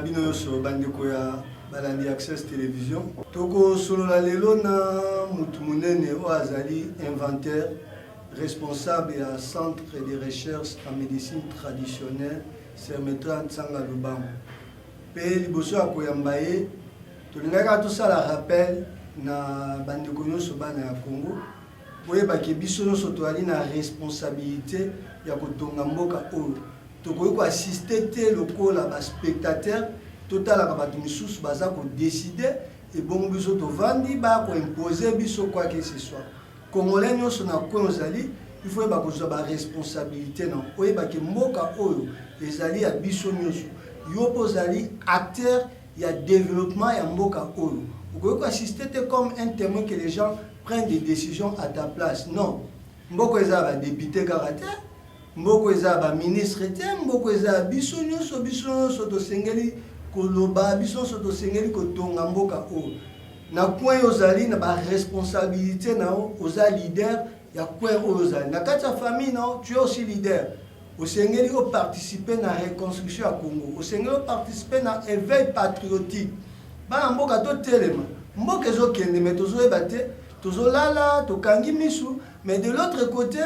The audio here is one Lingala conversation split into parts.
bino so bandeko ya balandi Access Télévision. Toko solo la lelo na mutu munene o azali inventaire responsable à centre de recherche en médecine traditionnelle Sermetra Ntsanga Lubango. Pe liboso ya koyamba ye tolingaka tosala rappel na bandeko nyonso bana ya Congo boyebaki biso nyonso toali na responsabilité ya kotonga mboka oyo tokoki koassiste te lokola baspectateur totalaka bato misusu baza kodeside ebongo biso tovandi bakoimpose biso quoi que ce soit. Congolais nyonso na kwe ozali il faut bakozwa baresponsabilité na oyebaki mboka oyo ezali ya biso nyonso yo mpo ozali acteur ya développement ya mboka oyo okoki koassiste te comme un témoin que les gens prennent des décisions à ta place. Non, mboko eza ba député kaka te, mboko eza ba ministre te, mboko eza biso nyonso tosengeli koloba biso nyonso tosengeli kotonga mboka oyo na coin ozali na ba responsabilité na oza leader ya coin ozali na kati ya famille na tu es aussi leader osengeli o participer na reconstruction ya Congo osengeli o participer na éveil patriotique bana mboka to telema mboka ezokende mais tozoyeba te tozolala tokangi misu mais de l'autre côté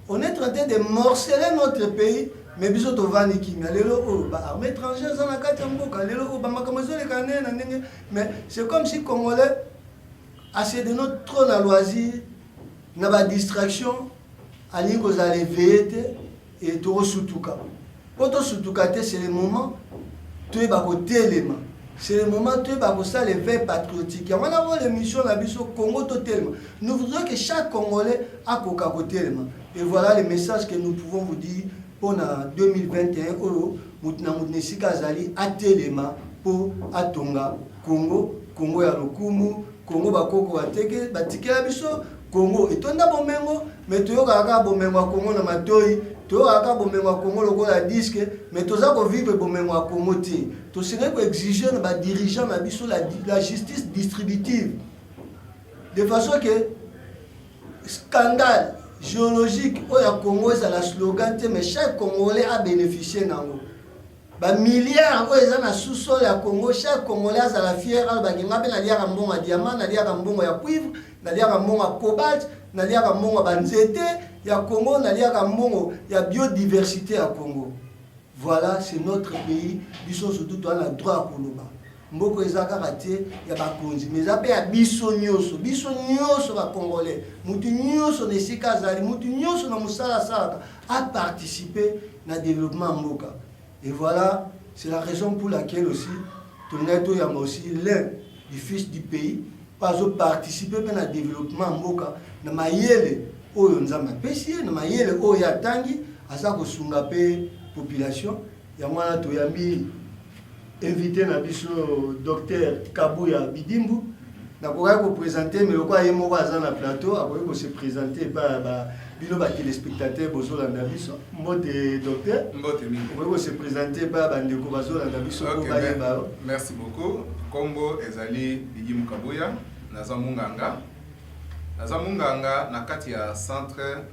on est en train de morceler notre pays mais biso tovandi kimia lelo o ba armée étrangère za na kati ya mboka lelo o ba makambo ezoleka nene na ndenge mais c'est comme si Congolais assez de notre trop na loisir na ba distraction alingi kozala éveillé te et tokosutuka po tosutuka te c'est le moment toyeba kotelema. C'est le moment où ça les veilles patriotiques. On va avoir l'émission la biso Congo totalement. Nous voudrions que chaque Congolais a coca totalement. Et voilà le message que nous pouvons vous dire pour 2021 euro. Mutna mutnesika zali atelema pour atonga Congo ya lokumu Congo bakoko ateke batikela biso Congo etonda bomengo mais toyoka kaka bomengo Congo na matoi toyoka bomengo Congo lokola disque mais toza ko vivre bomengo Congo ti to serait ko exiger na ba dirigeant na biso la justice distributive de façon que scandale géologique au ya Congo ça la slogan mais chaque Congolais a bénéficié nango ba milliards o eza na sous-sol ya Congo chaque Congolais a la fière al baginga pe na liaka mbongo ya diamant na liaka mbongo ya cuivre na liaka mbongo ya cobalt na liaka mbongo ya banzete ya Congo na liaka mbongo ya biodiversité ya Congo. Voilà, c'est notre pays biso surtout on a droit à koloba mboko eza kaka te ya bakonzi mais ape ya biso nyonso ba Congolais mutu nyonso na esika azali mutu nyonso na mosala salaka a participer na développement mboka. Et voilà, c'est la raison pour laquelle aussi, Toneto Yama aussi, l'un des fils du pays, pas participer à le développement Mboka, na mayele oyo nzama pesi, na mayele oyo yatangi, asa ko sunga pe population, ya mwana to yambi invité na biso docteur Kabuya Bidimbu, na koka ko présenter mais lokwa yemo baza na plateau, akoki ko se présenter ba bino ba téléspectateurs bozolanda biso mbote docteur mbote mi on se présenter ba bandeko bazolanda biso ko bayeba. Merci beaucoup. Kombo ezali Bidimbu Kabuya naza munganga na kati ya centre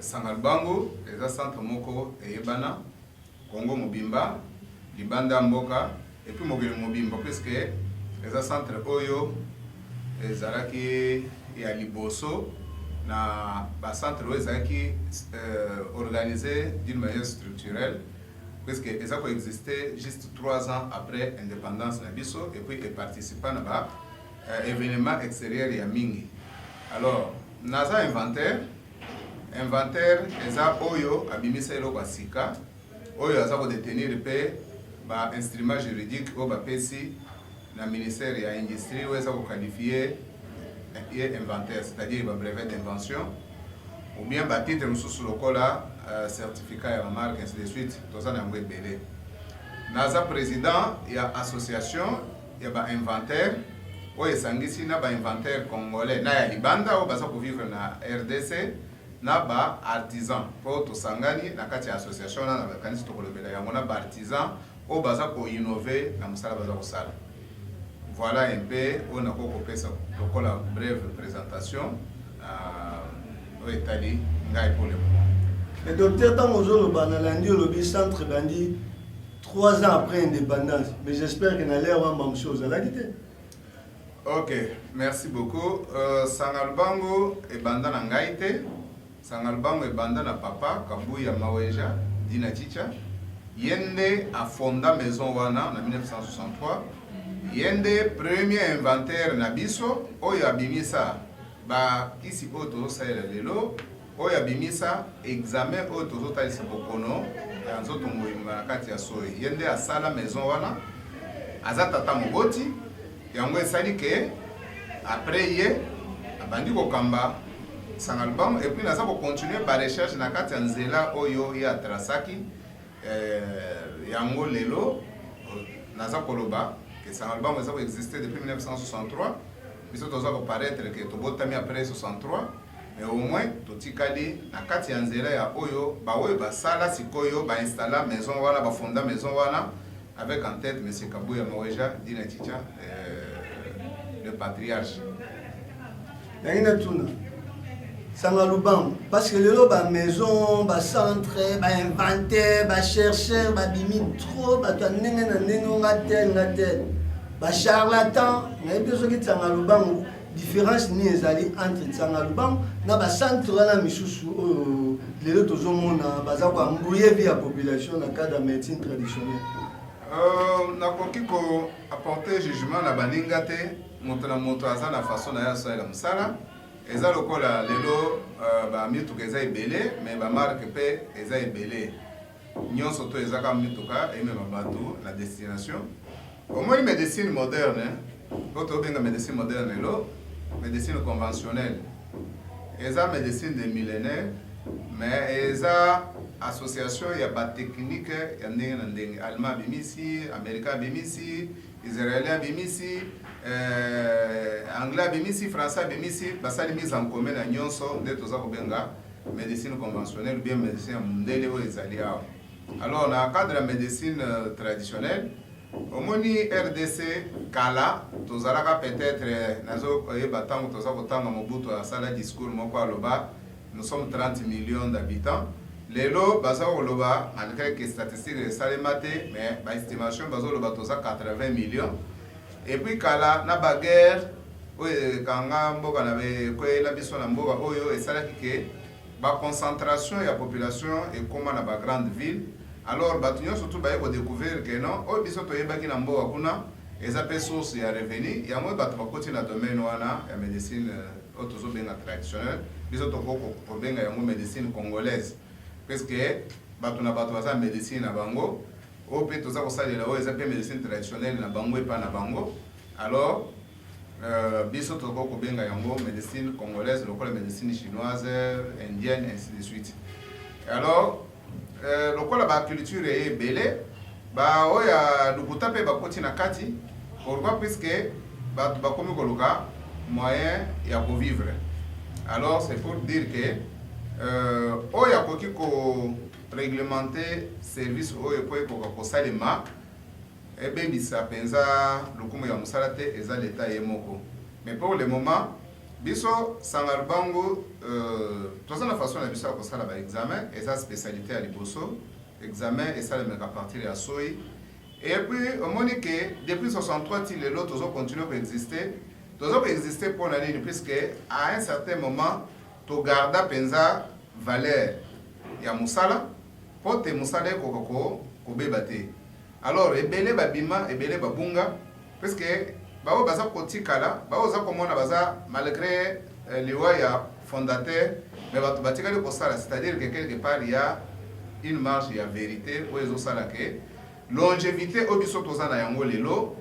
Sangalbango eza centre moko eyebana Congo mobimba libanda mboka et puis mobile mobimba puisque eza centre oyo ezalaki ya liboso na ba centre ezaki organisé d'une manière structurelle puisque eza ko exister juste 3 ans après indépendance na biso et puis participant na ba événement extérieur ya mingi. Alors naza inventaire eza oyo abimisa elo kwa sika oyo aza ko détenir pe ba instrument juridique o ba pesi na ministère ya industrie ou eza ko qualifier inventaire, c'est-à-dire le brevet d'invention, ou bien le titre de lokola certificat de marque, ainsi de suite, tout ça dans le belé. Naza président, il y a association, il y a inventaire, ou il y a inventaire congolais, il y a libanda, ou pour vivre na RDC, na ba artisan, pour tout sangani, na kati association, na kanisi to kolobela, il y a artisan, ou pour innover, na musala baza ko sala. Voilà un peu, on a fait une brève présentation au Italie, pour le moment. Le docteur Tamozolo Banalandi, le centre Bandi, 3 ans après l'indépendance. Mais j'espère que dans l'air, on va chose à la guitare. Ok, merci beaucoup. Sangalubango et Banda Nangaite. Sangalubango et Banda na papa, Kabuya Maweja, Dina Chicha. Yende a fonda maison wana en 1963. Yende premier inventaire na biso, oyo abimisa ba kisi oto sa lelo, oyo abimisa examen oto zota lisa bokono, ya nzoto ngoyimba na kati ya soyi. Yende a sala maison wana, azata tata moboti. Yango esali ke après ye abandi kokamba Sangalubango et puis naza ko continuer ba recherche na kati ya nzela oyo ya trasaki yango lelo naza koloba que Sangalubango eza ko exister depuis 1963 biso toza ko paraître que tobotami après 63 mais au moins totikali na kati ya nzela ya oyo ba oyo basala sikoyo ba installa maison wana ba fonda maison wana avec en tête M. Kabuya Maweja Dina Chicha, le patriarche. Yangina tuna Sangalubango parce que lelo ba maison ba centre ba inventaire ba chercheur ba bimi trop ba tanenge na ndenge ngatel ba charlatan mais besoin que Sangalubango différence ni ezali entre Sangalubango na ba centre na misusu lelo tozomona baza ko mbouyer vie ya population na cadre de médecine traditionnelle. Nakoki ko apporter jugement na baninga te moto na moto aza na façon na ya sala musala eza lokola lelo ba mituka eza ebele mais ba marque pe eza ebele nyonso to eza ka mituka et même bato na destination au moins médecine moderne auto benga médecine moderne lelo médecine conventionnelle eza médecine de millénaire mais eza association ya ba technique ya ndenge na ndenge allemand bimisi américain bimisi israélien bimisi anglais bimisi français bimisi basali mise en commun na nyonso nde toza kobenga médecine conventionnelle ou bien médecine mondele o ezali awa. Alors na cadre de médecine traditionnelle omoni RDC kala tozalaka peut-être nazo yeba tango toza kotanga Mobutu asala discours moko aloba nous sommes 30 millions d'habitants. Lelo baza oloba malgré que statistiques esalema te mais ba estimation baza oloba toza 80 millions. Et puis kala na baguerre oyo kanga mboka na kwela biso na mboka oyo esalaki ke ba concentration ya population ekoma na ba grande ville. Alors bato nyonso surtout baye ko découvrir que non oyo biso toyebaki na mboka kuna eza pe source ya revenu yango bato bakoti na domaine wana ya médecine oyo tozobenga traditionnelle biso tokoko kobenga yango médecine congolaise parce que bato na bato baza médecine na bango oyo mpe toza kosalela oyo eza mpe médecine traditionnelle na bango epa na bango. Alors biso toko kobenga yango médecine congolaise lokola médecine chinoise indienne ainsi de suite. Alors lokola ba culture ebele ba oya lukuta mpe bakoti na kati pourquoi puisque bato bakomi koluka moyen ya kovivre. Alors c'est pour dire que oyo akoki ko réglementer service oyo po ekoka kosalema ebebisa penza lokumu ya mosala te eza leta ye moko. Mais pour le moment biso Sangalubango toza na façon na biso ya kosala ba examen eza spécialité ya liboso examen esalemeka à partir ya soyi et puis omoni ke depuis 63 ti lelo tozo continuer ko exister pour la ligne puisque à un certain moment to garda penza valeur ya musala pote musala ko beba te. Alors ebele babima ebele babunga parce que bao baza kotikala bao za komona baza malgré liwa ya fondateur mais bato batikali kosala c'est-à-dire que quelque part il y a une marge ya vérité o ezo sala ke longévité obiso toza na yango lelo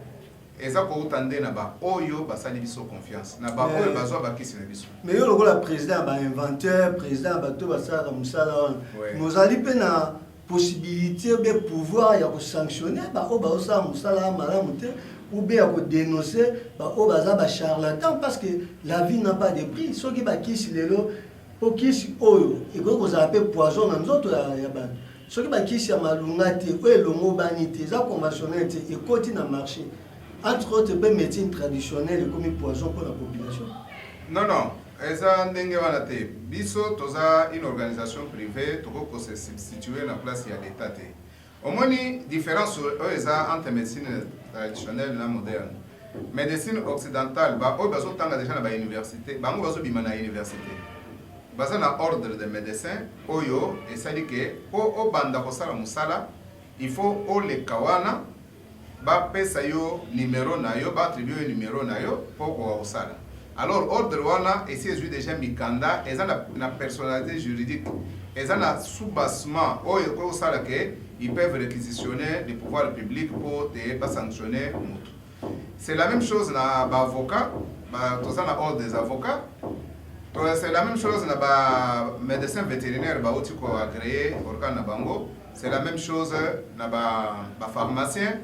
eza ko utande na ba oyo basali biso confiance na ba oyo bazwa bakisi na biso. Mais yo lokola président ba inventeur président bato basala musala mozali pe na possibilité ou bien pouvoir ya ko sanctionner ba o ba osala musala malamu te ou bien à dénoncer au bazar ba charlatan parce que la vie n'a pas de prix. Ceux qui bakisi lelo au kisi oyo et ko za appelle poison dans nzoto ya ba. Ceux qui bakisi ya malunga te ko elongo banité za conventionnel te et côté na marché. Entre autres ben médecine traditionnelle comme poison pour la population. Non non, eza ndenge wana te. Biso toza une organisation privée toko ko se substituer na place ya l'état te. Au moins, une différence entre médecine traditionnelle et moderne. Médecine occidentale, ils ont déjà à l'université, ils ont à l'université. Ils ont ordre de médecin, et ça dit que pour il faut les kawana, pesa yo numéro na yo, attribuer numéro na yo pour ko sala. Alors ordre wana essayer déjà mikanda, ils ont la personnalité juridique, ils ont la soubassement ko sala que ils peuvent réquisitionner les pouvoirs publics pour te sanctionner. C'est la même chose na ba avocat, tous na ordre des avocats. C'est la même chose na ba médecin vétérinaire ba outil ko agréé organe na bango. C'est la même chose na ba pharmacien,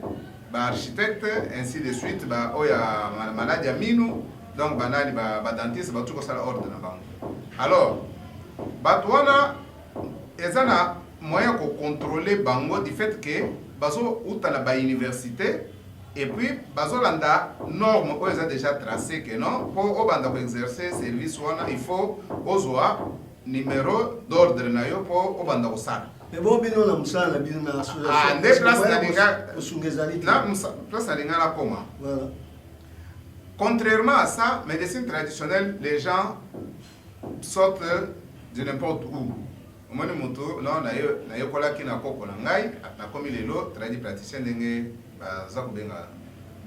ba architecte, ainsi de suite, ba oya maladie aminu, donc banani ba dentiste ba tout ko sala ordre na bango. Alors batwana ezana moyen ko contrôler bango du fait que bazo utana ba université et puis bazo landa norme o eza déjà tracé que non pour obanda ko exercer service wana il faut ozoa numéro d'ordre na yo pour obanda ko sala. Mais bon, bien on a musala na bien na association. Ah, des places na dinga usungezali. Na place na dinga la comment. Voilà. Contrairement à ça, médecine traditionnelle, les gens sortent de n'importe où. Omoni moto non na yo kola ki na koko na ngai na komi lelo tradi praticien ndenge baza kobenga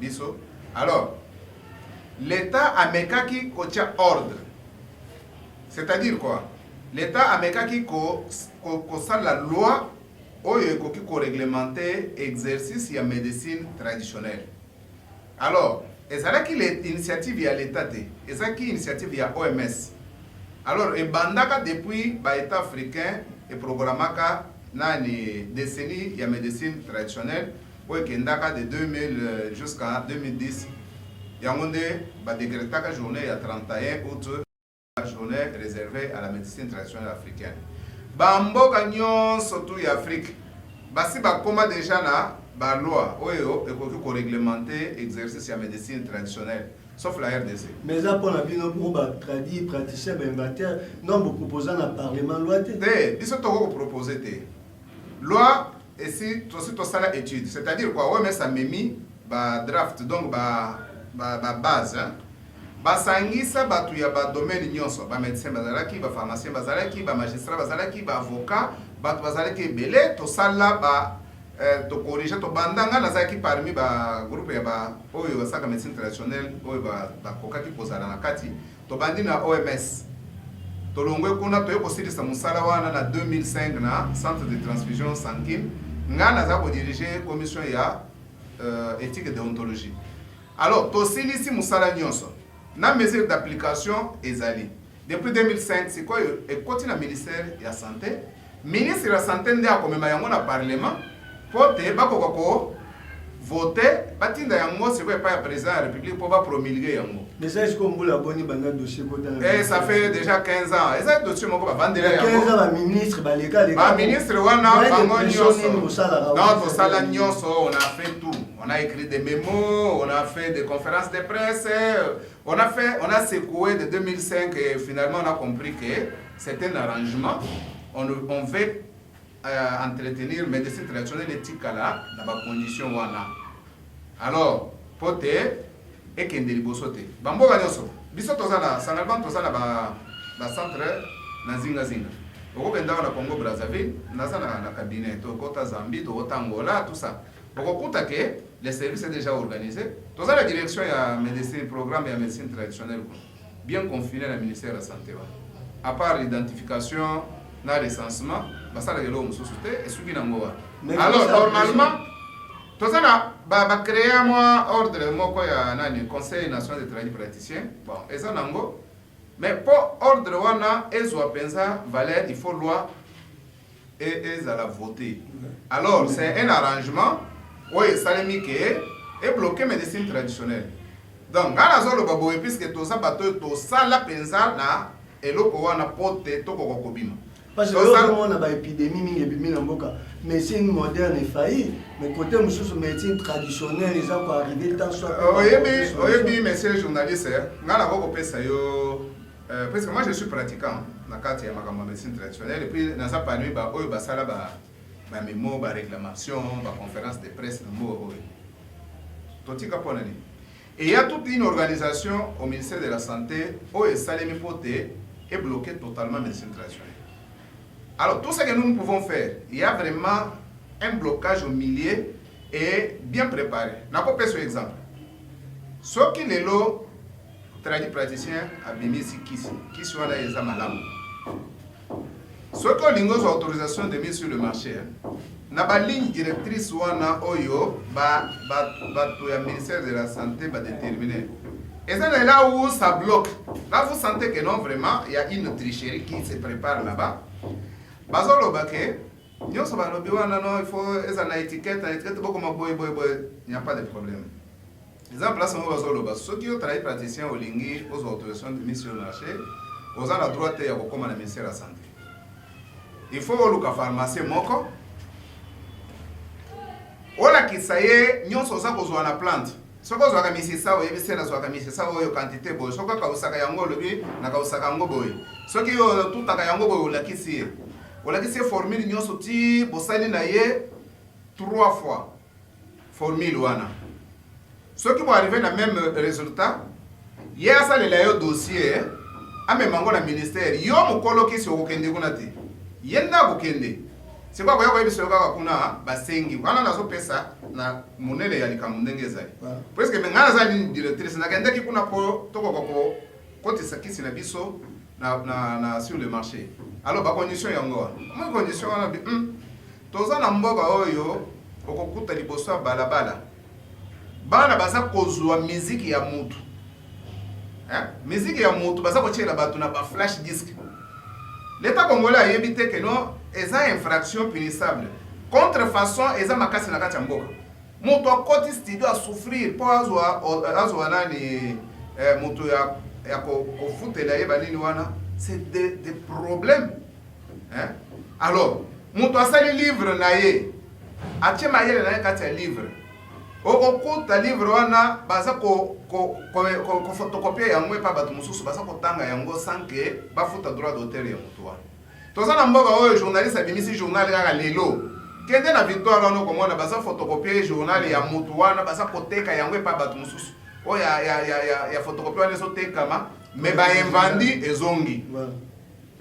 biso. Alors l'état amekaki kotia ordre. C'est-à-dire quoi? L'État amekaki ko sala la loi oyo ekoki ko réglementer exercice ya médecine traditionnelle. Alors, ezalaki l'initiative ya l'État te, ezalaki initiative ya OMS. Alors, ebandaka depuis ba État africain et programmaka nani décennie ya médecine traditionnelle oyo kendaka de 2000 jusqu'à 2010. Yango nde ba décrétaka journée ya 31 août journée réservée à la médecine traditionnelle africaine. Bamboka nyonso tu ya Afrique basi bakoma déjà na ba loi oyo ekoki ko réglementer exercice ya médecine traditionnelle sauf la RDC. Mais ça pour la bino pour ba tradi praticien ba inventaire non vous proposant na parlement loi te. Biso to ko proposer te. Loi et si to sala étude, c'est-à-dire quoi ouais mais ça memi ba draft donc ba base hein. Basangisa batu ya ba domaine nyonso ba médecin bazalaki ba pharmacien bazalaki ba magistrat bazalaki ba avocat batu bazalaki belé to sala ba to corriger to bandanga nazaki parmi ba groupe ya ba oyo basaka médecine traditionnelle oyo ba kokaki pozala na kati to bandi na OMS to longwe kuna to yoko silisa musala wana na 2005 na centre de transfusion sanguine ngana za ko diriger commission ya éthique et déontologie. Alors to silisi musala nyonso na mesure d'application ezali. Depuis 2005, c'est quoi? Et continue le ministère de la Santé. Le ministre de la Santé a comme un parlement pour voter, batinda yango c'est quoi pas président de la République pour promulguer yango. Mais ça est-ce qu'on la bonne banda dossier et ça fait déjà 15 ans. Et ça dossier moko ba vendre yango. 15 ans ba ministre ba légal. Ba ministre wana bango nyonso. Dans au sala nyonso, on a fait tout. On a écrit des mémos, on a fait des conférences de presse, on a secoué de 2005 et finalement on a compris que c'est un arrangement. On veut entretenir médecine traditionnelle éthique là dans les conditions wana. Alors, pote et kendeli bosote. Bambo ganyoso. Biso tozala sangalban tozala ba centre na zinga. Oko kenda na Congo Brazzaville, nazana na cabinet, to kota Zambie, to kota Angola, tout ça. Oko kuta que les services sont déjà organisés. Tozala la direction ya médecine programme et médecine traditionnelle bien confiné à la ministère de la santé. À part l'identification na recensement, basala yelo mususu te esuki na ngoa. Alors normalement tozana ba créer moi ordre moko ya nani conseil national des tradis praticiens. Bon, eza nango. Mais pour ordre wana ezwa pensa valeur il faut loi et ezala voter. Alors c'est un arrangement oui salemi ke et bloquer médecine traditionnelle. Donc ngana zo lo babo puisque to sa bato to sala pensa na eloko wana pote to ko kobima. Parce que on a une épidémie mingi na mboka médecine moderne est failli mais côté mususu médecine traditionnelle ils ont arrivé tant soit oyebi monsieur le journaliste ngana ko pesa yo parce que moi je suis pratiquant na kati ya makambo médecine traditionnelle et puis na ça parmi ba oyo basala ba mémo, ba réclamation, ba conférence de presse, et il y a toute une organisation au ministère de la Santé où le Salemi Pote est bloqué totalement la médecine traditionnelle. Alors, tout ce que nous pouvons faire, il y a vraiment un blocage au milieu et bien préparé. Je vais vous un exemple. Ce qui est le traduit praticien a bien mis qui soit là, ils ont malade. Ce qui est l'autorisation de mise sur le marché, na ba ligne directrice wana oyo ba ministère de la santé va déterminer. Et c'est là où ça bloque. Là vous sentez que non vraiment il y a une tricherie qui se prépare là-bas. Bazolo bake nyoso ba lobi wana non il faut ezana étiquette beaucoup ma boy il n'y a pas de problème. Exemple là c'est bazolo ba ceux qui ont travaillé praticien au lingi aux autorisations de mise sur le marché aux la droite ya kokoma na ministère de la santé. Il faut luka pharmacie moko ola kisaye nyonso za kozwa na plante soko zwa misisa o yebisena zwa misisa o yo quantité boy soko ka usaka yango lobi na ka usaka yango boy soki yo tutaka yango boy ola kisiye formule nyonso ti bosali na ye 3 fois formule wana soki bo arriver na même résultat ye asalela yo dossier amemango na ministère yo mokolo kisi okende kuna te yenda bokende. C'est quoi que vous avez kuna basengi wana nazo pesa na monele ya likamundenge zali parce que mengana zali directrice na kende ki kuna po toko ko côté sakisi na biso na sur le marché alors ba condition yango mo condition wana bi toza na mboga oyo okokuta liboso balabala bana baza kozwa musique ya mutu musique ya mutu baza ko chela batu na ba flash disc l'État congolais a évité que non, ils ont infraction punissable. Contrefaçon, ils ont makasi na kati ya mboka. Moto akoti studio a souffrir pour azwa nani moto ya ko futela yeba nini wana, c'est des problèmes. Hein? Alors, moto asali livre na ye. Atie mayele na ye kati ya livre. Okokuta livre wana baza ko photocopier yango pa bato mususu baza ko tanga yango sans que ba futa droit d'auteur ya mutu wana. Toza na mboka oyo journaliste abimisi journal kaka lelo. Kende na victoire wana komona baza photocopier journal ya mutu wana baza ko teka yango pa bato mususu. O ya photocopier wana so teka ma mais ba invandi ezongi.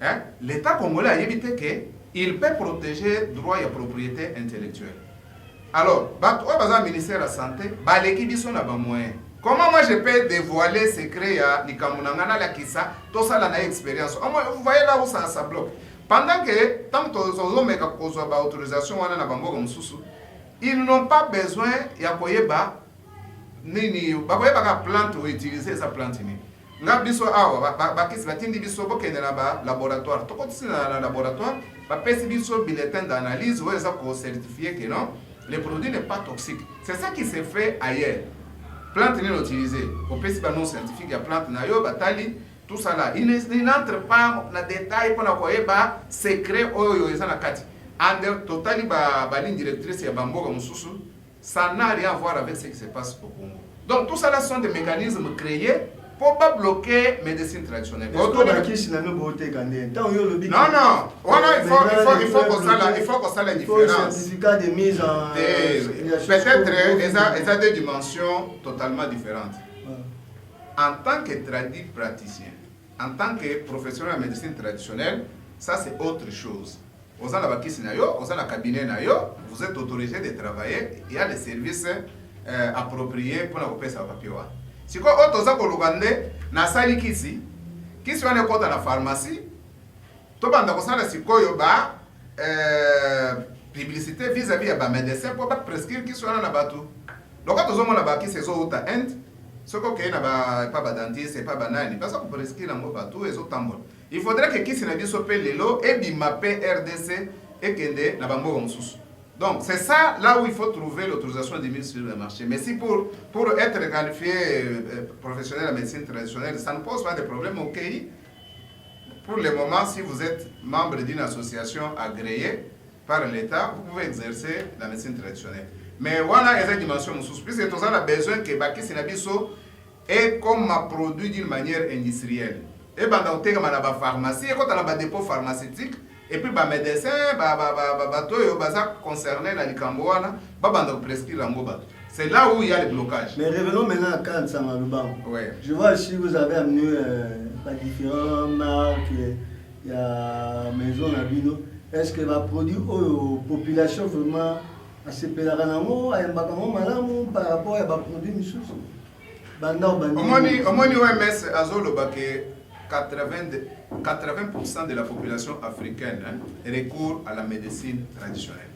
Hein? L'État congolais a évité que il peut protéger droit à propriété intellectuelle. Alors, le ministère de la Santé, comment moi je peux dévoiler le secret à Nikamunangana la Kissa, tout ça la expérience. Vous voyez là où ça bloque. Pendant que, tant que les hommes ont autorisation, ils n'ont pas besoin de plante ou utiliser sa plante. Nga biso awa bakisi batindi biso bokende na ba laboratoire to kotisi na laboratoire ba pesi biso bulletin d'analyse ou ça ko certifier que non le produit n'est pas toxique. C'est ça qui se fait ailleurs. Plante n'est utilisée. Au pesi ba non scientifique ya plante na yo batali tout ça là il n'entre pas dans détail pour na koyeba secret oyo eza na kati. And totally ba ligne directrice ya bamboka mususu ça n'a rien à voir avec ce qui se passe au Congo. Donc tout ça là sont des mécanismes créés pour pas bloquer médecine traditionnelle. Non, non. Voilà, il faut qu'on sache la différence. Certificat de mise en... Peut-être ils ont des dimensions totalement différentes. En tant que praticien, en tant que professionnel de médecine traditionnelle, ça c'est autre chose. Vous avez un cabinet, vous êtes autorisé de travailler, il y a des services appropriés pour la sa papier. Si vous avez un sali kisi wana kota na pharmacie, to banda kosala sikoyo ba publicité vis-à-vis ya ba médecin pour ba prescrire kisi wana na batu. Donc quand on a ba kisi ezo uta end, soko ke na ba dentiste pas banani, parce que prescrire ngo batu ezo tambola. Il faudrait que kisi na biso pe lelo e bimape RDC et kende na bango mususu. Donc c'est ça là où il faut trouver l'autorisation de mise sur le marché. Mais si pour être qualifié professionnel en médecine traditionnelle, ça ne pose pas de problème au pays. Pour le moment, si vous êtes membre d'une association agréée par l'État, vous pouvez exercer la médecine traditionnelle. Mais voilà, il y a une dimension puisque tout ça a besoin que Baki Sinabiso est comme un produit d'une manière industrielle. Et pendant que dans la pharmacie, et quand on a des dépôts pharmaceutiques, et puis ba médecin ba toyo baza concerné na likambo wana ba banda prescrire yango bato. C'est là où il y a le blocage. Mais revenons maintenant à Kant Samalouban. Ouais. Je vois ici vous avez amené différentes marques, il y a Maison Nabino. Est-ce que va produire aux populations vraiment assez pédagogiquement, à un bâtiment malamu par rapport à produits missus? Omoni OMS azolo bake 80% de la population africaine recourt à la médecine traditionnelle.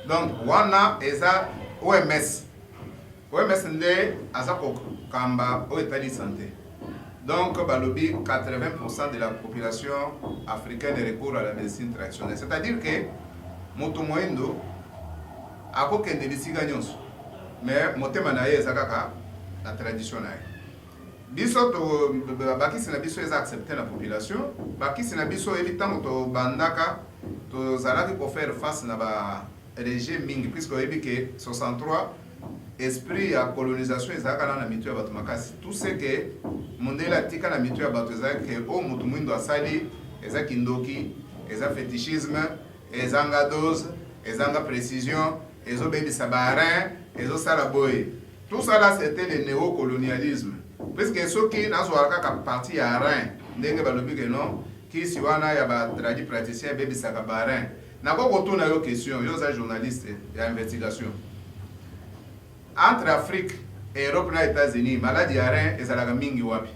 Donc, wana eza OMS nde azako kamba au état de santé. Donc, balobi 80% de la population africaine recourt à la médecine traditionnelle. C'est-à-dire que moto moendo ako kende lisiga nyonso. Mais motema na ye ezakaka la traditionnelle. Biso to bakisi na biso eza accepter la population, bakisi na biso evitango to bandaka to zalaki pour faire face na ba régime mingi puisque oyebi que 63 esprit ya colonisation ezaka na mitu ya bato makasi. Tout ce que mondela tika na mitu ya bato ezaka ke o mutu mwindo asali eza kindoki, eza fétichisme, eza nga dose, eza nga précision, ezo bebisa barin, ezo sala boye. Tout ça là c'était le néocolonialisme. Puisque ceux qui n'ont pas parti à Rhin, ndenge balobi que non, qui si wana ya ba tradi praticien bebisa ka barin. Na ko retourner aux questions, yo za journaliste ya investigation. Entre Afrique et Europe na États-Unis, maladie ya rein ezalaka mingi wapi?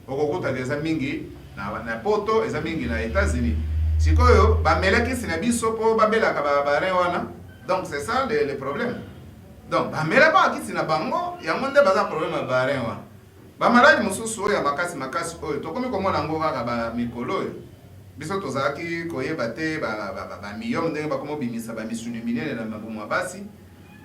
Okokuta eza mingi na poto eza mingi na États-Unis. Sikoyo ba melaki sina biso po babelaka ba rein wana. Donc c'est ça le problème. Donc ba melaka ki sina bango ya monde baza problème ba rein wana. Ba maladie mususu ya makasi oyo tokomi komona ngo kaka ba mikolo oyo. Biso tozaki koyeba te ba miyom ndenge bakomo bimisa ba misuni minene na mabumu basi.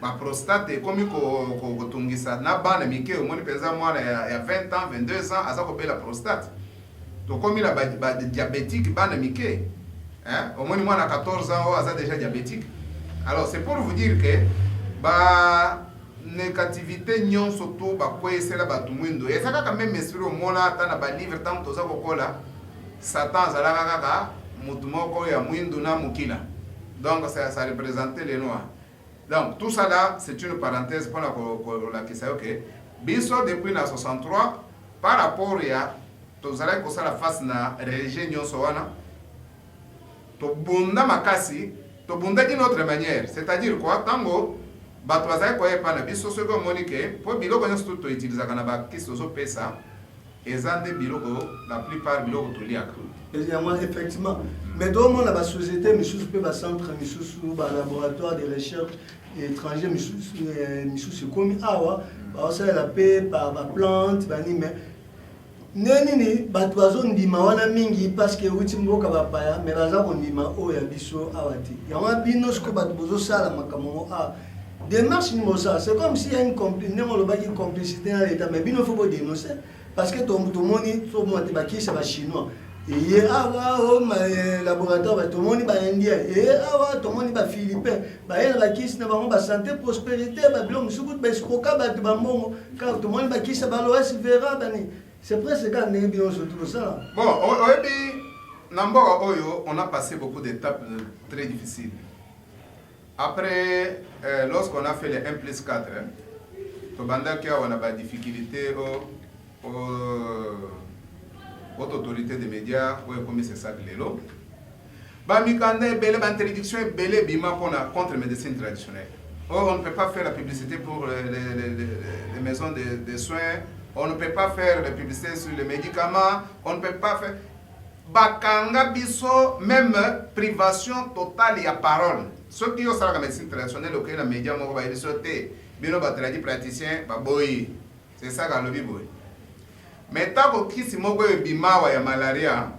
Ma prostate komi ko tungisa na bana mike omoni penza mwana ya 20 ans 22 ans aza ko bela prostate to komi la ba diabétique bana mike omoni mwana 14 ans aza déjà diabétique. Alors c'est pour vous dire que ba négativité nyonso to ba kwesela batu mwindo ezaka quand même esprit omona ata na ba livre tant toza kokola Satan zalaka kaka mutu moko ya mwindo na mukila. Donc ça représentait les noirs. Donc tout ça là, c'est une parenthèse pour la question que biso depuis la 63 par rapport à tozala ko sala face na religion nyonso wana to bunda makasi to bunda d'une autre manière, c'est-à-dire quoi tango bato bazali ko yepa na biso soko monique po biloko nyonso to utiliser kana ba kiso zo pesa ezande biloko la plupart biloko to liaka. Effectivement, mais dans le monde la société missus peut ba centre missus ba laboratoire de recherche étranger missus comme awa ba ça la paix par ba plante ba ni mais neni bato bazondima wana mingi parce que uti mboka bapaya mais baza kondima o ya biso awati yango bino ce que bato bozo sala makambo a démarche ni mosa c'est comme si y a une complicité dans l'état mais bino faut pas dénoncer parce que tout le monde tout le monde baki c'est ba chinois et awa o laboratoire tout le monde ba indien et awa tout le monde ba philippin ba ela baki na ba santé prospérité ba bilo musuku ba escroca ba mbongo car tout le monde baki ça ba l'ouest verra bani. C'est presque quand on bien sur tout ça. Bon, on a passé beaucoup d'étapes très difficiles. Après, lorsqu'on a fait les 1 plus 4, on a des difficultés aux autorités des médias, comme c'est ça que les lots. L'interdiction est belle contre la médecine traditionnelle. On ne peut pas faire la publicité pour les maisons de soins. On ne peut pas faire de publicité sur les médicaments, on ne peut pas faire... Bakanga biso, même privation totale et à parole. Ceux qui ont la médecine traditionnelle, ok, les médias m'ont dit sauter, bien on va traduire praticien, bah boy, c'est ça que le boy. Mais tant que si moi bimawa ya malaria,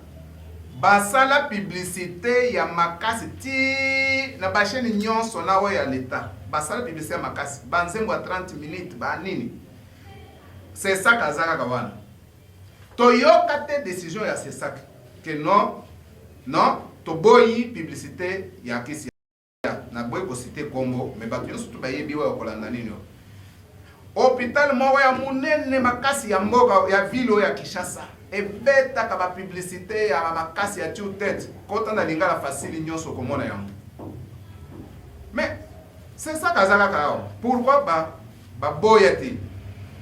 basa la publicité ya makasi ti na ba chaîne nyonso na wa ya l'état. Basa la publicité ya makasi, banzengo 30 minutes ba nini. C'est ça qu'Azaka Kawana. Toyoka te décision ya c'est ça que non, to boyi publicité ya kisi na boy ko cité Congo mais ba surtout ba yebi wa kolanda nini. Hôpital mo ya munene makasi ya mboka ya ville ya Kinshasa. ebetaka bapublicité ya makasi ya tiu tête kota na lingala facile nyonso komona yango. Mais c'est ça kazalaka awa. Pourquoi baboya te?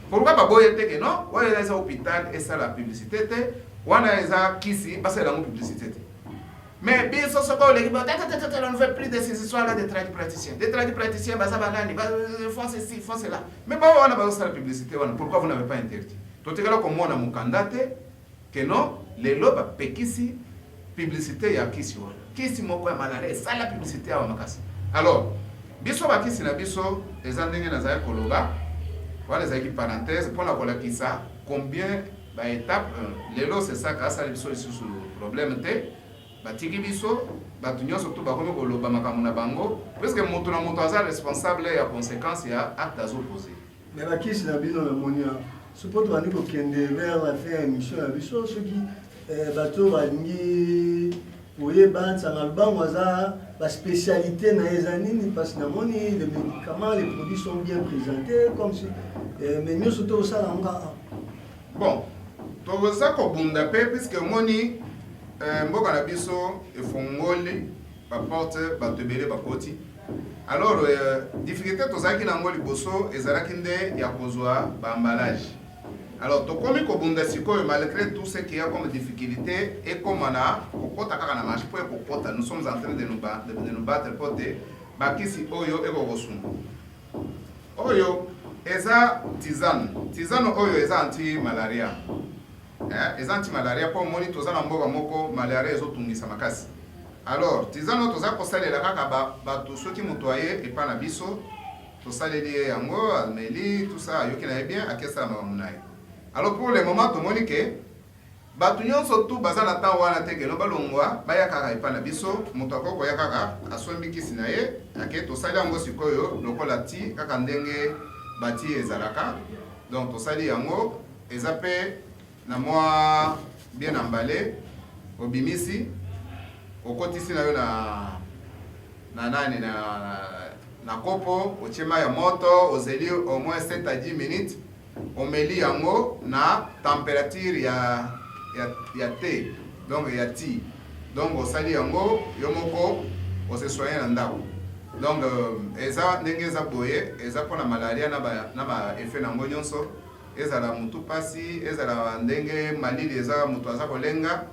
Pourquoi baboya te ke non? Wana eza hôpital esa la publicité te, wana eza kisi basa la publicité te. Mais biso soko l'équipe on ne veut plus de ces histoires là de tradipraticiens. Des tradipraticiens basa balani, font ceci, font cela. Mais pas wana basa la publicité wana. Pourquoi vous n'avez pas interdit? Totekala comme mona mukandate que non, les lobes pekisi publicité ya kisi wana. Kisi moko ya malaria, ça la publicité ya makasi. Alors, biso ba kisi na biso eza ndenge na zaya kologa. Voilà les équipes parenthèses pour la kolakisa combien ba étape lelo c'est ça grâce à biso sur problème te. Batiki biso batu nyonso to bakomi koloba makambo na bango parce que moto na moto aza responsable ya conséquence ya acte azo posé. Mais ba kisi na bino na monia support bandi ko kende vers la fin émission na biso ceux qui bato balingi oye banza na bango aza la spécialité na ezanini parce que na moni les médicaments les produits sont bien présentés comme si mais nous surtout ça là bon to za ko bunda pe puisque moni mboka na biso efongoli ba porte ba tebele ba koti. Alors difficulté tozaki na ngoli boso ezalaki nde ya kozwa ba emballage. Alors to komi ko bunda sikoyo malgré tout ce qu'il y a comme difficulté et comme na kokota kaka na marché pour kokota nous sommes en train de nous battre pour te bakisi oyo eko kosungu. Oyo eza tisane oyo eza anti malaria. Les anti-malaria pour moni toza na mboka moko malaria ezotungisa makasi. Alors tisano toza kosalela kaka bato soki moto aye epa na biso tosaleli yango almeli tout ça yoki na bien akesa na munaye. Alors pour le moment to moni ke bato nyonso tu baza na temps wana te kelo balongwa baya kaka epa na biso moto akoko ya kaka asombi kisi na ye ake tosali yango sikoyo lokola ti kaka ndenge bati ezalaka. Donc tosali yango ezape na moi bien emballé obimisi okotisi na yo na nani na kopo ochema ya moto ozeli au moins 7 à 10 minutes omeli yango na température ya thé donc ya ti donc osali yango yo moko ose soigner na ndako donc eza ndenge eza boye eza pona malaria na ba effet nango nyonso ezala mutu pasi ezala ndenge malili eza mutu aza kolenga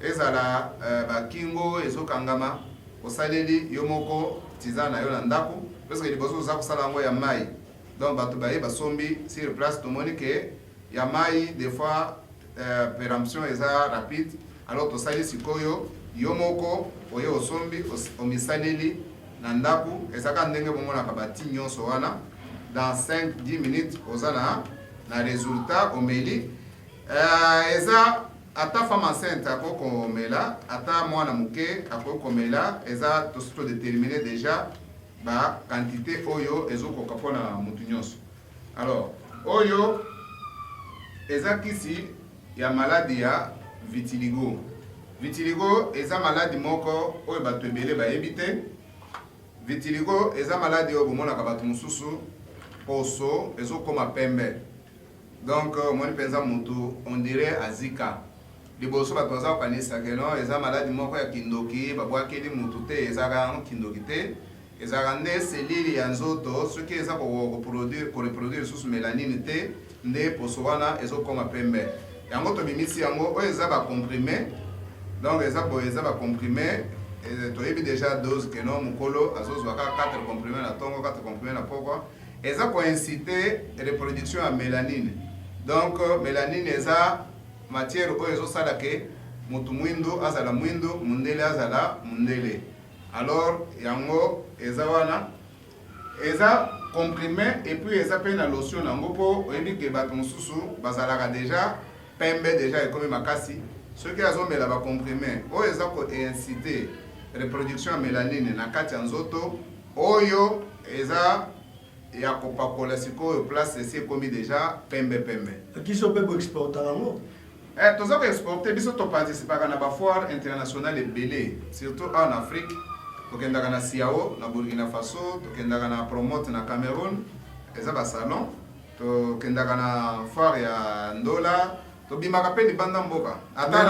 ezala bakingo ezokangama osaleli yo moko tizana yo na ndako parce que liboso za kosala yango ya mai donc bato baye basombi sur place tomoni ke ya mai des fois péremption eza rapide alors tosali sikoyo yo moko oye osombi omisaleli na ndako ezaka ndenge bomonaka bati nyonso wana dans 5-10 minutes ozana na résultat omeli eza ata femme enceinte akoko mela ata mwana muke akoko mela eza to déterminer déjà ba quantité oyo ezokoka pona mutu nyonso. Alors oyo eza kisi ya maladie ya vitiligo. Vitiligo eza maladie moko oyo bato ebele bayebi te. Vitiligo eza maladie oyo bomonaka bato mosusu poso ezokoma pembe. Donc moi pensa mutu on dirait azika. Liboso bato baza kokanisa ke non eza maladie moko ya kindoki babwakeli mutu te ezaka kindoki te ezaka nde selile ya nzoto soki eza koreproduire lisusu mélanine te nde poso wana ezokoma pembe. Yango tobimisi yango oyo eza bacomprimé donc eza boye eza bacomprimé toyebi déjà dose ke non mokolo azozwaka 4 comprimé na tongo 4 comprimé na pokwa eza koinciter reproduction ya mélanine. Donc mélanine eza matière oyo ezosala ke mutu mwindo azala mwindo mundele azala mundele. Alors yango eza wana eza comprimé et puis eza pe na lotion nango po oyebi ke bato mosusu bazalaka déjà pembe déjà ekomi makasi soki azomela bacomprimé oyo eza koinciter reproduction ya mélanine na kati ya nzoto oyo eza ya kopakola sikoyo place esi ekomi déjà pembe kiso pe exporter nango toza koexporte biso toparticipaka na bafoire internationale ebele surtout en Afrique tokendaka na Siao na Burkina Faso tokendaka na Promote na Cameroun eza basalon tokendaka na foire ya Ndola tobimaka mpe libanda mboka ata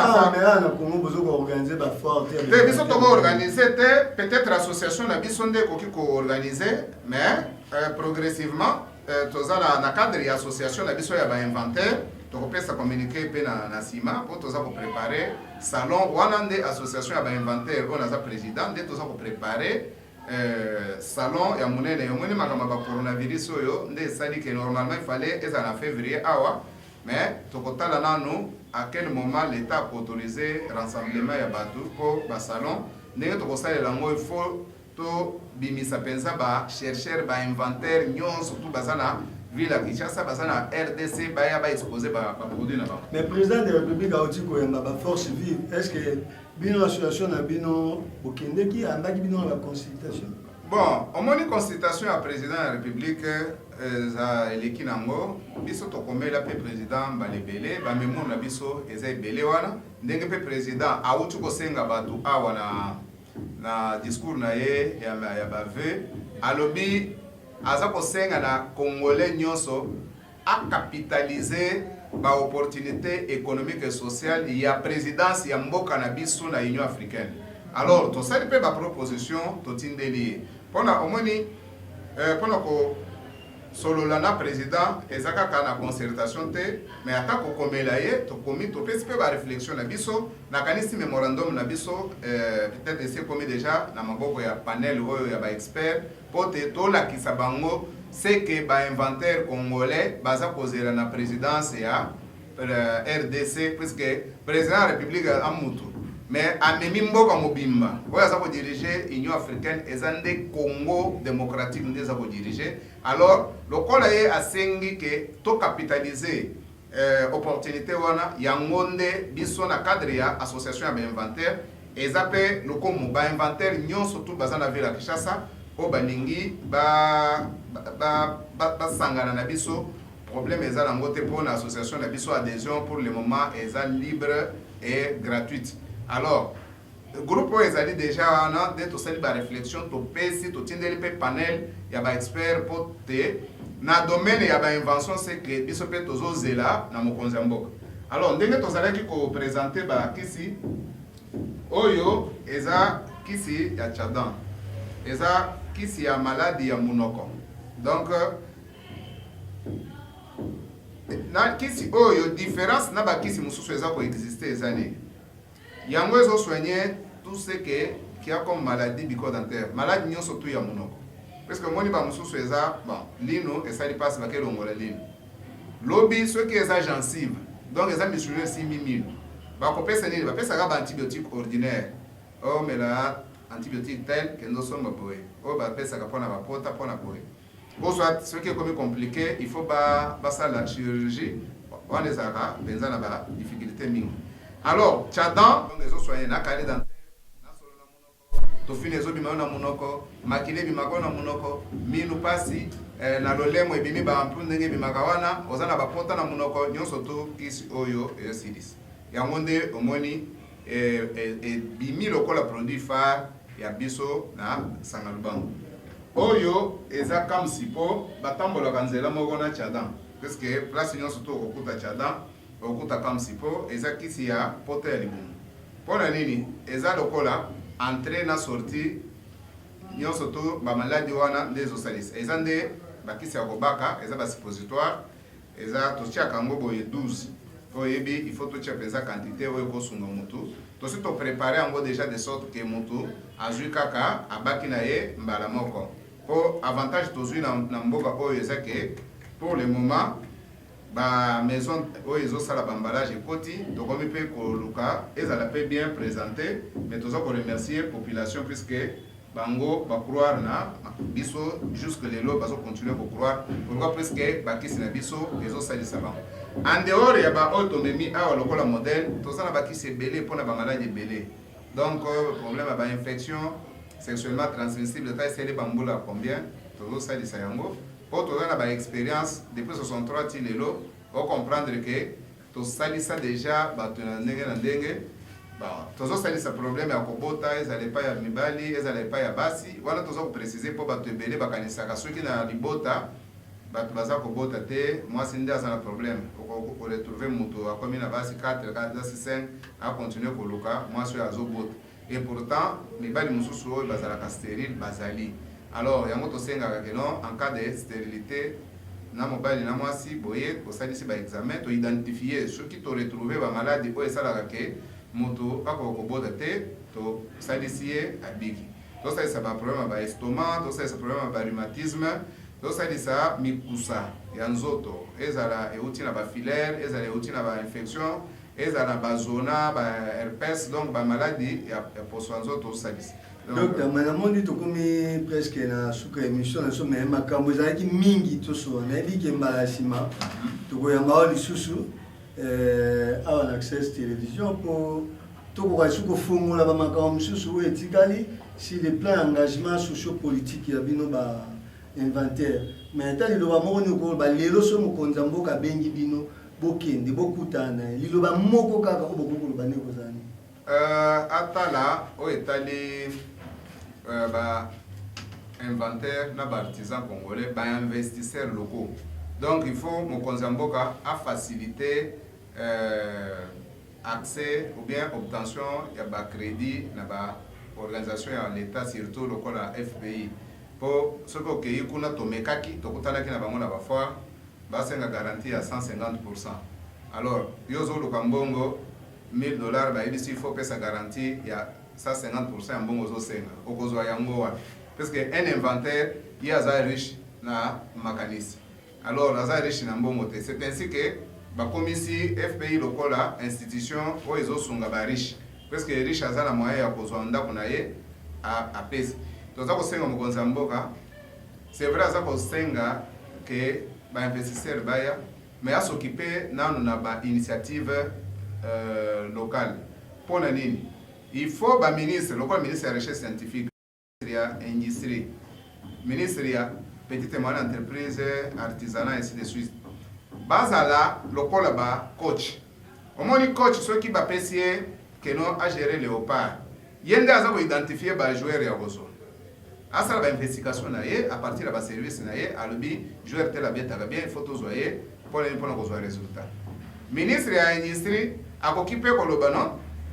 na Congo bozo ko organiser ba foire te biso toko organiser te peut-être association na biso nde koki ko organiser mais progressivement tozala na cadre ya association na biso ya ba inventaire tokopesa communiquer pe na sima po toza ko préparer salon wana nde association ya ba inventaire on aza président nde toza ko préparer salon ya monene yomoni makama ba coronavirus oyo nde esali que normalement il fallait ezala na février awa mais tokotala nanu à quel moment l'état a autorisé rassemblement ya bato po ba salon ndenge tokosalela ngo il faut to bimisa penza ba chercheur ba inventaire nyonso tout bazana ville à Kinshasa bazana RDC ba ya ba exposer ba produit na ba. Mais président de la République a aussi koyamba ba force vive. Est-ce que bino association na bino bokende ki andaki bino la consultation? Bon, au moins une consultation à président de la République za eleki nango biso tokomela pe président ba lebele ba memo na biso eza ebele wana ndenge pe président autu kosenga batu awa na discours na ye ya ba ve alobi aza kosenga na congolais nyonso a capitaliser ba opportunité économique et sociale ya présidence ya mboka na biso na Union africaine. Alors to sali pe ba proposition to tindeli pona omoni pona ko solo la na président ezaka kana concertation te mais ata ko komela ye to komi to pesi pe ba réflexion na biso na kanisi memorandum na biso peut-être essayer comme déjà na maboko ya panel oyo ya ba expert pote to la kisabango c'est que ba inventaire congolais baza kozela na présidence ya RDC puisque président de la République amutu mais amemi mboka mobimba oyo aza ko diriger Union africaine ezande Congo démocratique ndeza ko diriger alors lokola ye asengi ke to capitaliser opportunité wana yango nde biso na cadre ya association ya inventaire eza pe lokomo ba inventaire nyonso tout baza na ville ya Kinshasa o balingi sangana na biso problème eza nango te pour l'association na biso adhésion pour le moment eza libre et gratuite. Alors le groupe ezali déjà wana de to sali ba réflexion to pesi to tindeli pe panel ya ba expert pour te na domaine ya ba invention c'est que biso pe tozo zela na mokonzi mboka. Alors ndenge tozalaki ko présenter ba kisi oyo eza kisi ya Tchadan eza kisi ya maladie ya munoko. Donc na kisi oyo différence na ba kisi mususu eza ko exister ezali yango ezo soigner tout ce qui a comme maladie bucco-dentaire maladie nyonso tout ya munoko parce que moni ba mususu eza bon lino esali passe ba kelongola lino lobi ceux qui eza gencive donc eza misule 6000 ba kopesa nini ba pesa ka ba antibiotique ordinaire o mela antibiotique tel que nous sommes boé o ba pesa ka pona ba pota pona boé bon soit ce qui est comme compliqué il faut ba ça la chirurgie on les a benza na ba difficulté mingi. Alors Tchadan donc les autres soignés na kale dans na solo na munoko to fini ezo bima na munoko makile bima ko na munoko minu pasi na lolemo ebimi ba ampu ndenge bimaka wana ozana ba pota na munoko nyonso to kisi oyo sidis yango nde omoni bimi lokola produit phare ya biso na Sangalubango oyo eza kamsipo batambolaka nzela moko na Tchadan parce que place nyonso to okuta Tchadan okuta kamsipo eza kisi ya pota ya libumu pona nini eza lokola entrée na sortie nyonso to ba maladie wana ndezo salisa eza nde bakisi ya kobaka eza ba suppositoire eza totiaka ngo boye 12 oyebi il faut totia penza quantité oyo kosunga mutu tosi to préparer yango déjà de sorte que mutu azwi kaka abaki na ye mbala moko po avantage tozwi na mboka oyo eza ke pour le moment ba maison oyo ezosala bamballage ekoti tokomi mpe koluka ezala mpe bien présenté mais toza ko remercier population puisque bango bakroire na biso jusque lelo bazo continuer kokroire pourquoi puisque bakisi na biso ezosalisa bango en dehors ya ba autonomie awa lokola modèle toza na bakisi ebele mpona bamaladi ebele donc problème ya bainfection sexuellement transmissible ta eseli bambula combien tozosalisa yango po toza na baexpérience depuis 63 ti lelo o comprendre que tosalisa déjà bato na ndenge tozosalisa problème ya kobota ezala epai ya mibali ezala epai ya basi wana toza koprécise mpo bato ebele bakanisaka soki na libota bato baza kobota te mwasi nde aza na problème oretrouve moto akomi na basi 4 basi 5 akontinue koluka mwasi oyo azobota et pourtant mibali mosusu oyo bazalaka stérile bazali. Alors yango tosengaka ke non en cas de stérilité na mobali na mwasi boye osalisi baexamen toidentifie soki toretrouve bamaladi oyo esalaka ke moto akoka kobota te tosalisi ye abiki. Tosalisa baproblème ya baestomac, tosalisa problème ya barhumatisme, tosalisa mikusa ya nzoto ezala euti na bafilaire, ezala euti na bainfection, ezala na bazona baherpes, donc bamaladi ya poso ya nzoto tosalisa. Donc namoni tokomi presque na suka émission na so me makambo ezalaki mingi toso nayebi ke mbala nsima tokoyamba o lisusu awa na Access Télévision po tokoka lisusu kofungola bamakambo mosusu oyo etikali sur le plan engagement socio-politique ya bino ba inventaire. Mais ata liloba moko nokoloba lelo so mokonzi ya mboka abengi bino bokende bokutana liloba moko kaka oyo bokokoloba nde kozani atala oyo etali ba inventaire na ba artisan congolais ba investisseurs locaux. Donc il faut mokonzi ya mboka a faciliter accès ou bien obtention ya ba crédit na ba organisation ya l'état surtout lokola FPI po soki okei kuna tomekaki tokutanaki na bango na bafoire basenga garantie ya 150%. Alors yo ozoluka mbongo $1000 bayebisi il faut pesa garantie ya 150% ya mbongo ozosenga okozwa yango wapi parce que un inventaire ye aza riche na makanisi. Alors aza riche na mbongo te. C'est ainsi que bakomisi FPI lokola institution oyo ezosunga ba riche parce que riche aza na moyen ya kozwa ndako na ye apesi. Toza kosenga mokonzi ya mboka c'est vrai aza kosenga ke bainvestisseur baya mais asokipe nanu na bainitiative locale. Mpona nini? Il faut baministre lokola ministre ya recherche scientifique, ministre ya industrie, ministre ya petite et moyenne entreprise, artisanat ainsi de suite bazala lokola ba coach. Omoni coach soki bapesi ye keno a gérer léopard yende aza koidentifier ba joueur ya bozo asala ba investigation na ye à partir de ba service na ye alobi joueur tel abetaka bien faut tozwa ye mpona kozwa résultat. Ministre ya industrie akokipe koloba non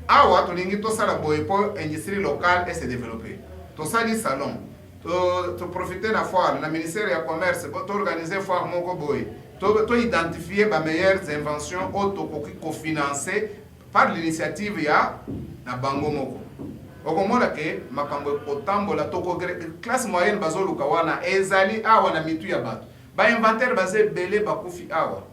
awa tolingi tosala boye po industrie locale et se développer tosali salon to profiter na foire na ministère ya commerce to organiser foire moko boye to identifier ba meilleures inventions auto cofinancer par l'initiative ya na bango moko. Okomona ke makambo otambola toko classe moyenne bazoluka wana ezali awa na mitu ya bato ba inventaire basé belé bakufi awa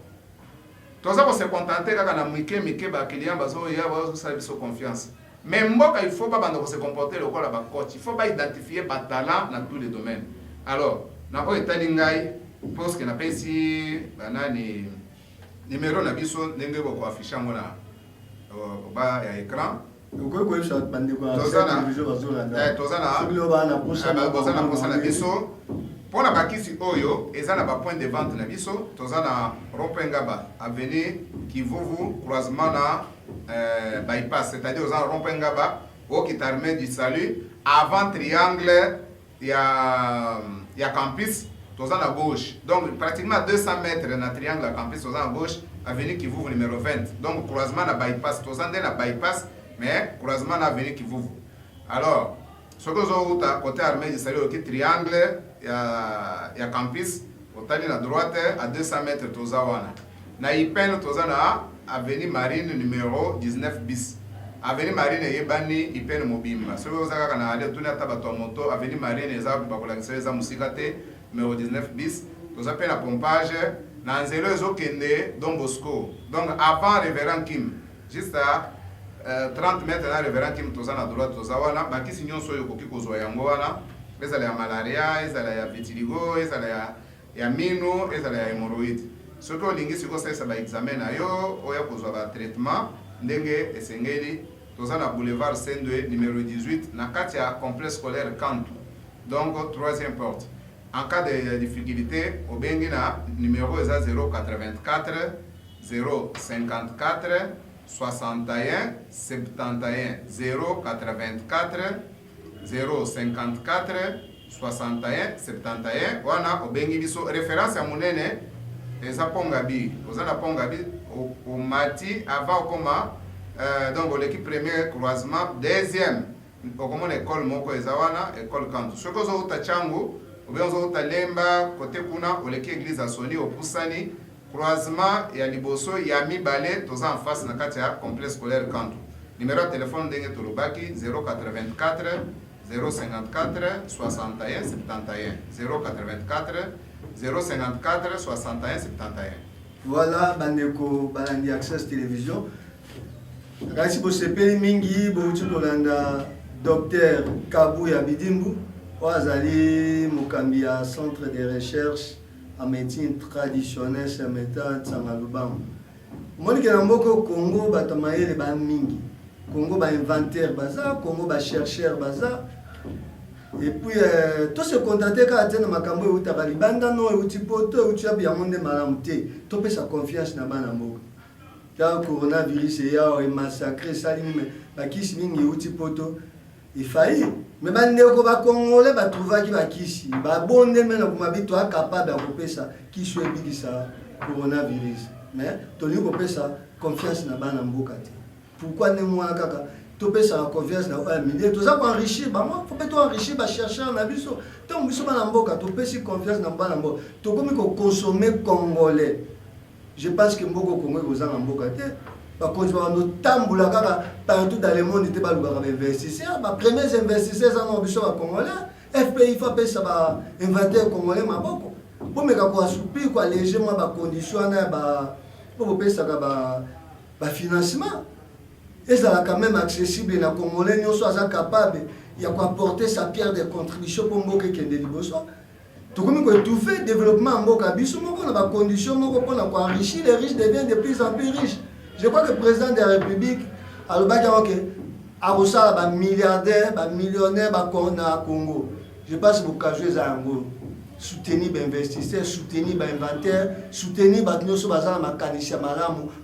toza ko se contenter kaka na mike ba client bazo ya bazo service confiance. Mais mboka il faut ba banda ko se comporter lokola ba coach, il faut ba identifier ba talent dans tous les domaines. Alors na ko etali ngai parce que na pesi banani numéro na biso ndenge boko afficher ngo na ba ya écran tozana na biso pona bakisi oyo ezana ba point de vente na biso tozana Rompengaba avenue Kivuvu croisement na bypass, c'est-à-dire aux Rompengaba au Kitarme du Salut avant triangle ya campus tozana à gauche, donc pratiquement 200 mètres na triangle à campus tozana à gauche avenue Kivuvu numéro 20, donc croisement na bypass tozana na bypass mais croisement na avenue Kivuvu. Alors ce que vous avez côté armée du Salut au triangle ya campus otali na droite à 200 mètres tozawana na ipene tozana avenue Marine numéro 19 bis. Avenue Marine yebani ipene mobimba soki ozaka na ale tuni ata bato ya moto avenue Marine eza bakolakisa eza musika te numéro 19 bis toza pe na pompage na nzelo ezokende Don Bosco, donc avant révérend Kim juste à 30 mètres na révérend Kim toza na droite toza wana bakisi nyonso oyo koki kozwa yango wana ezala ya malaria ezala ya vitiligo ezala ya mino ezala ya hémorroïde. Soki olingi sikosalisa ba examen na yo oya kozwa ba traitement ndenge esengeli toza na boulevard Sendwe numéro 18 na kati ya complexe scolaire Kantu, donc 3e porte. En cas de difficulté obengi na numéro eza 084 054 61 71 084 054 61 71 wana obengi biso référence ya monene eza Pongabi ozana Pongabi au mati avant koma donc l'équipe premier croisement deuxième okomona école moko eza wana école Kantu soki ozouta Tchangu ou bien ozouta Lemba côté kuna oleki église Asoni opusani croisement ya liboso ya mibale toza en face na kati ya complexe scolaire Kantu. Numéro de téléphone ndenge tolobaki 084 054 61 71 084 054 61 71. Voilà, bandeko balandi Access Télévision. Kasi bo sepeli mingi bo utukolanda Docteur Kabuya Bidimbu oazali mokambi ya centre de recherche en médecine traditionnelle Semeta Tsangalubam. Moni ke na mboko Congo batamayele ba mingi. Congo ba inventaire baza, Congo ba chercheur baza. Et puis tout se contacter ka tena makambo e utabali banda no e utipoto utiabi ya monde malamte. To pe sa confiance na bana mboko. Car coronavirus et ya massacré salimi mais bakisi mingi utipoto il faillit mais bandeko ba congolais ba trouvaki bakisi ba bonde mena kuma bito capable de kopesa kisu ebikisa coronavirus mais toli kopesa confiance na bana mboka te. Pourquoi ne moi kaka to pesa confiance na ba milieu to za ko enrichir ba moi faut pas to enrichir ba chercheur na biso to biso bana mboka to pesi confiance na bana mboka to komi ko consommer congolais. Je pense que mboko Congo ko za mboka te. Par contre, nous tambula partout dans le monde, il y a des investisseurs. Les premiers investisseurs sont les Congolais. FPI faut payer ça, inventer les Congolais. Pour me assouplir, léger les conditions pour payer ça, financement. Et ça quand même accessible. Les Congolais sont capables de apporter sa pierre de contribution pour Mboka qui est de Liboso. Tout comme tout fait développement Mboka Biso, on a des conditions pour enrichir les riches deviennent de plus en plus riches. Je crois que le président de la République a un milliardaire, un millionnaire au Congo. Je pense que vous avez soutenir les investisseurs, soutenir les inventaires, soutenir les mécaniciens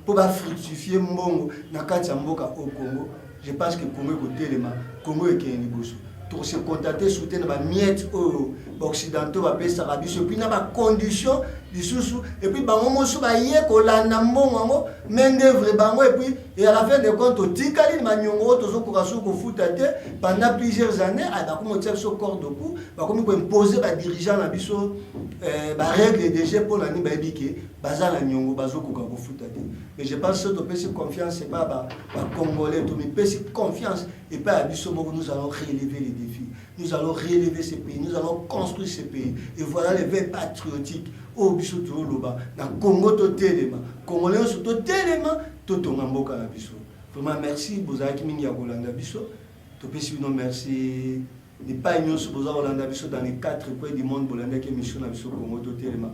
pour fructifier Mbongo au Congo. Je pense que le Congo est le Congo est pour se contacter, soutenir les miettes occidentaux, les Sarabis, et puis il y a des conditions, et puis il y a main d'œuvre, et puis et à la fin de compte, pendant plusieurs années, il y a un corps de cou, il faut imposer les dirigeants les règles déjà pour l'année, mais je pense que cette confiance, ce n'est pas les Congolais, mais cette confiance, et pas nous allons relever les défis, nous allons relever ces pays, nous allons construire ces pays. Et voilà les veilles patriotiques. Au biso to loba na Congo to telema Congolais so to telema to tonga mboka na biso. Vraiment merci bozaki mingi ya kolanda biso. To pesi no merci ne pas ignorer boza kolanda biso dans les 4 coins du monde bolanda ke mission na biso Congo to telema.